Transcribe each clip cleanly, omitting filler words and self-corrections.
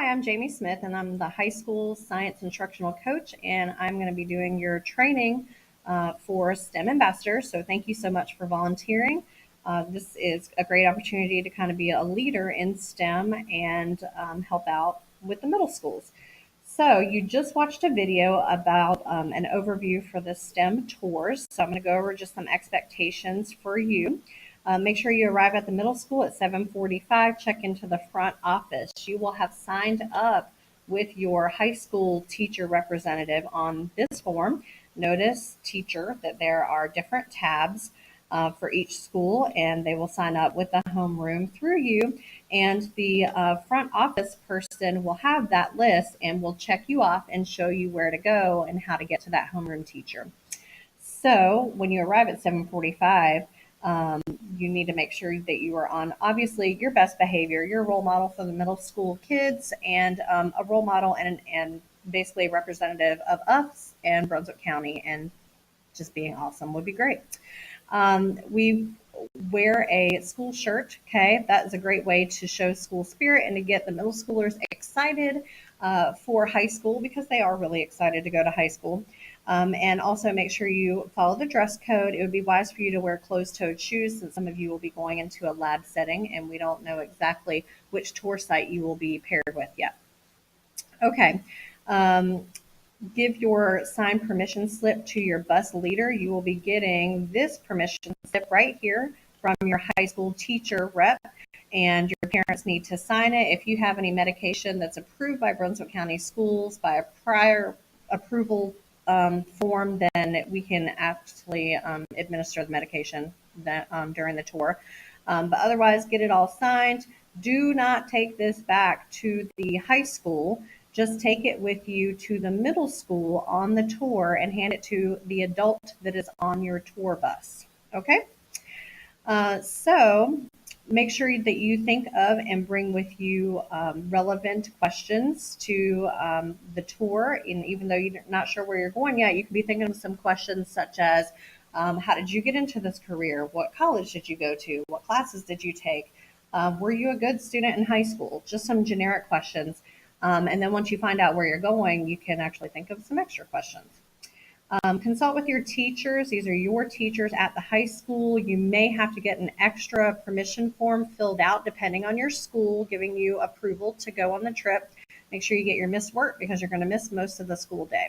Hi, I'm Jamie Smith, and I'm the high school science instructional coach, and I'm going to be doing your training for STEM ambassadors. So, thank you so much for volunteering. This is a great opportunity to kind of be a leader in STEM and help out with the middle schools. So, you just watched a video about an overview for the STEM tours. So, I'm going to go over just some expectations for you. Make sure you arrive at the middle school at 7:45. Check into the front office. You will have signed up with your high school teacher representative on this form. Notice, teacher, that there are different tabs for each school, and they will sign up with the homeroom through you. And the front office person will have that list and will check you off and show you where to go and how to get to that homeroom teacher. So when you arrive at 7:45, you need to make sure that you are on obviously your best behavior. You're a role model for the middle school kids and a role model and basically a representative of us and Brunswick County, and just being awesome would be great. We wear a school shirt. Okay, that is a great way to show school spirit and to get the middle schoolers excited for high school because they are really excited to go to high school. And also make sure you follow the dress code. It would be wise for you to wear closed-toed shoes since some of you will be going into a lab setting and we don't know exactly which tour site you will be paired with yet. Okay. Um, Give your signed permission slip to your bus leader. You will be getting this permission slip right here from your high school teacher rep, and your parents need to sign it. If you have any medication that's approved by Brunswick County Schools by a prior approval form, then we can actually administer the medication that during the tour. But otherwise, get it all signed. Do not take this back to the high school. Just take it with you to the middle school on the tour and hand it to the adult that is on your tour bus. Okay? So make sure that you think of and bring with you relevant questions to the tour. And even though you're not sure where you're going yet, you could be thinking of some questions such as how did you get into this career? What college did you go to? What classes did you take? Were you a good student in high school? Just some generic questions. And then once you find out where you're going, you can actually think of some extra questions. Consult with your teachers. These are your teachers at the high school. You may have to get an extra permission form filled out depending on your school, giving you approval to go on the trip. Make sure you get your missed work because you're going to miss most of the school day.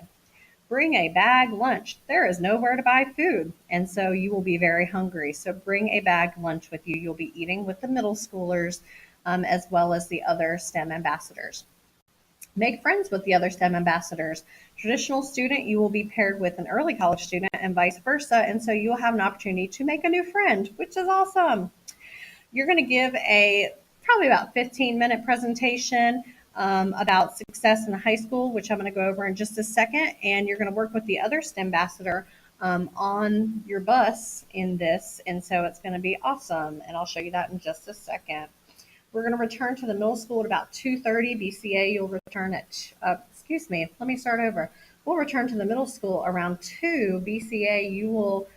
Bring a bag lunch. There is nowhere to buy food, and so you will be very hungry. So bring a bag lunch with you. You'll be eating with the middle schoolers as well as the other STEM ambassadors. Make friends with the other STEM ambassadors. Traditional student, you will be paired with an early college student and vice versa. And so you will have an opportunity to make a new friend, which is awesome. You're going to give a probably about 15-minute presentation about success in high school, which I'm going to go over in just a second. And you're going to work with the other STEM ambassador on your bus in this. And so it's going to be awesome. And I'll show you that in just a second. We're going to return to the middle school at about 2:30. BCA, you'll return at, excuse me, let me start over. We'll return to the middle school around 2. BCA, you will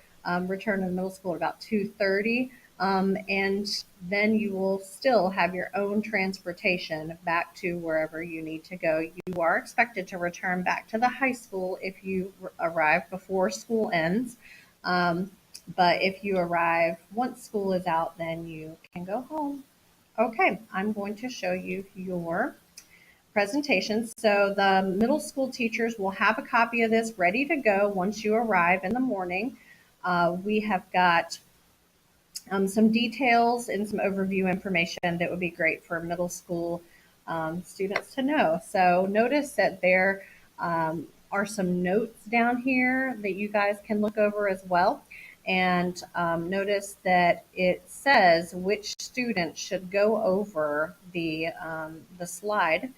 return to the middle school at about 2:30. And then you will still have your own transportation back to wherever you need to go. You are expected to return back to the high school if you arrive before school ends. But if you arrive once school is out, then you can go home. Okay, I'm going to show you your presentation. So the middle school teachers will have a copy of this ready to go once you arrive in the morning. We have got some details and some overview information that would be great for middle school students to know. So notice that there are some notes down here that you guys can look over as well. And notice that it says which student should go over the slide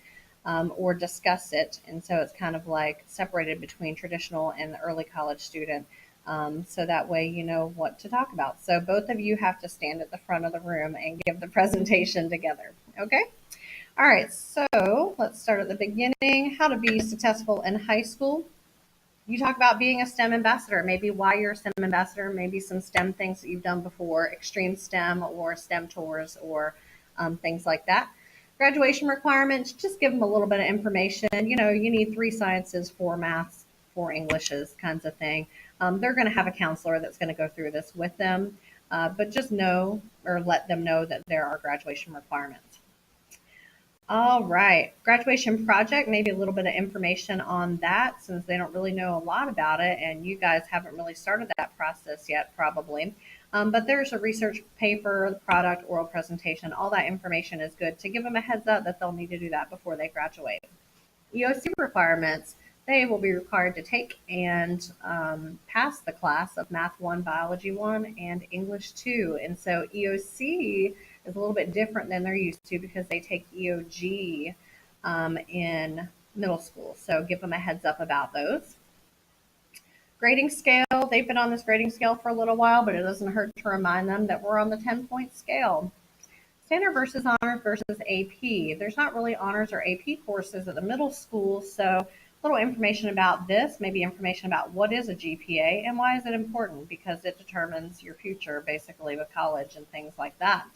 or discuss it. And so it's kind of like separated between traditional and the early college student. So that way you know what to talk about. So both of you have to stand at the front of the room and give the presentation together. Okay? All right, so let's start at the beginning. How to be successful in high school. You talk about being a STEM ambassador, maybe why you're a STEM ambassador, maybe some STEM things that you've done before, extreme STEM or STEM tours or things like that. Graduation requirements, just give them a little bit of information. You need 3 sciences, 4 maths, 4 Englishes, kinds of thing. They're going to have a counselor that's going to go through this with them, but just know or let them know that there are graduation requirements. All right, graduation project, maybe a little bit of information on that since they don't really know a lot about it and you guys haven't really started that process yet, probably. But there's a research paper, product, oral presentation, all that information is good to give them a heads up that they'll need to do that before they graduate. EOC requirements, they will be required to take and pass the class of Math 1, Biology 1, and English 2. And so EOC is a little bit different than they're used to because they take EOG in middle school. So give them a heads up about those. Grading scale, they've been on this grading scale for a little while, but it doesn't hurt to remind them that we're on the 10-point scale. Standard versus honors versus AP. There's not really honors or AP courses at the middle school, so a little information about this, maybe information about what is a GPA and why is it important, because it determines your future basically with college and things like that.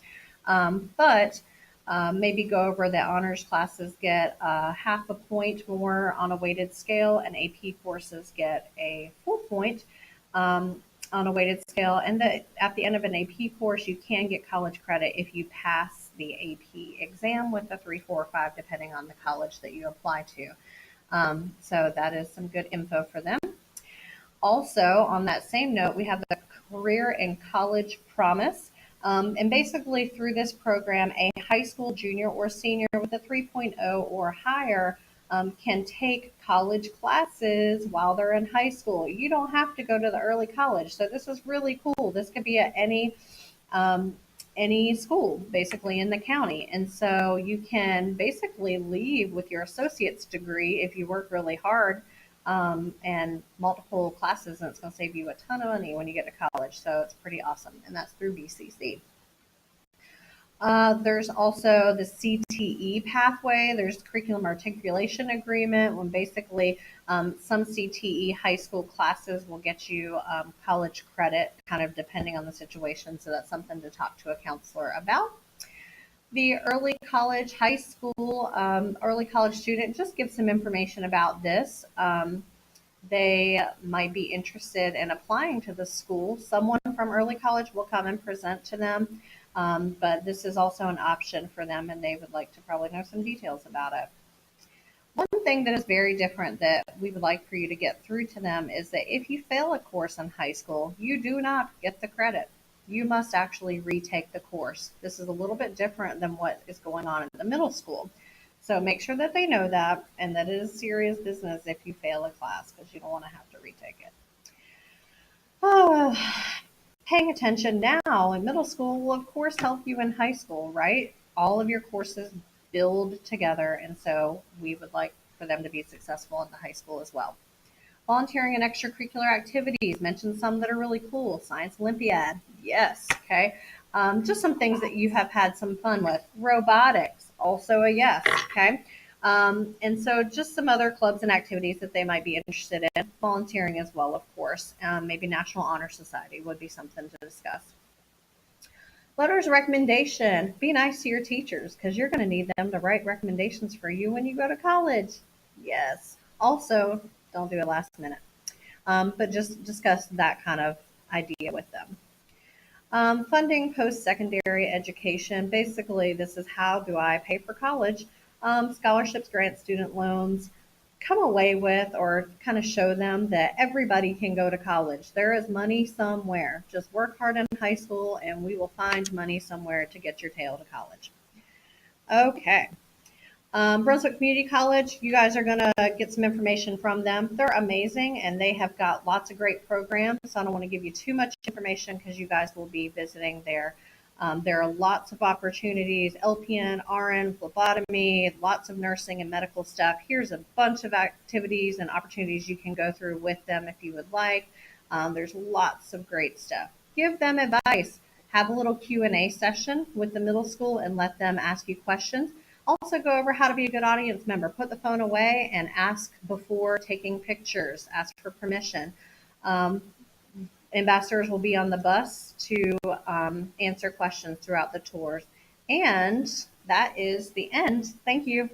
But maybe go over that honors classes get half a point more on a weighted scale and AP courses get a full point on a weighted scale, and that at the end of an AP course, you can get college credit if you pass the AP exam with a 3, 4, or 5, depending on the college that you apply to. So that is some good info for them. Also, on that same note, we have the Career and College Promise. And basically, through this program, a high school junior or senior with a 3.0 or higher can take college classes while they're in high school. You don't have to go to the early college. So this is really cool. This could be at any school basically in the county. And so you can basically leave with your associate's degree if you work really hard and multiple classes, and it's going to save you a ton of money when you get to college. So it's pretty awesome. And that's through BCC. There's also the CTE pathway. There's curriculum articulation agreement when basically some CTE high school classes will get you college credit, kind of depending on the situation. So that's something to talk to a counselor about. The early college, high school, early college student, just give some information about this. They might be interested in applying to the school. Someone from early college will come and present to them. But this is also an option for them, and they would like to probably know some details about it. One thing that is very different that we would like for you to get through to them is that if you fail a course in high school, you do not get the credit. You must actually retake the course. This is a little bit different than what is going on in the middle school. So make sure that they know that and that it is serious business if you fail a class, because you don't want to have to retake it. Paying attention now in middle school will, of course, help you in high school, right? All of your courses build together, and so we would like for them to be successful in the high school as well. Volunteering and extracurricular activities, mention some that are really cool. Science Olympiad, yes, okay. Just some things that you have had some fun with. Robotics, also a yes, okay. And so just some other clubs and activities that they might be interested in. Volunteering as well, of course. Maybe National Honor Society would be something to discuss. Letters of recommendation. Be nice to your teachers because you're going to need them to write recommendations for you when you go to college. Yes. Also, don't do it last minute. But just discuss that kind of idea with them. Funding post-secondary education. Basically, this is how do I pay for college? Scholarships, grants, student loans. Come away with or kind of show them that everybody can go to college. There is money somewhere. Just work hard in high school and we will find money somewhere to get your tail to college. Okay. Brunswick Community College, you guys are going to get some information from them. They're amazing and they have got lots of great programs. So I don't want to give you too much information because you guys will be visiting there. There are lots of opportunities, LPN, RN, phlebotomy, lots of nursing and medical stuff. Here's a bunch of activities and opportunities you can go through with them if you would like. There's lots of great stuff. Give them advice. Have a little Q&A session with the middle school and let them ask you questions. Also go over how to be a good audience member. Put the phone away and ask before taking pictures. Ask for permission. Ambassadors will be on the bus to answer questions throughout the tours. And that is the end. Thank you.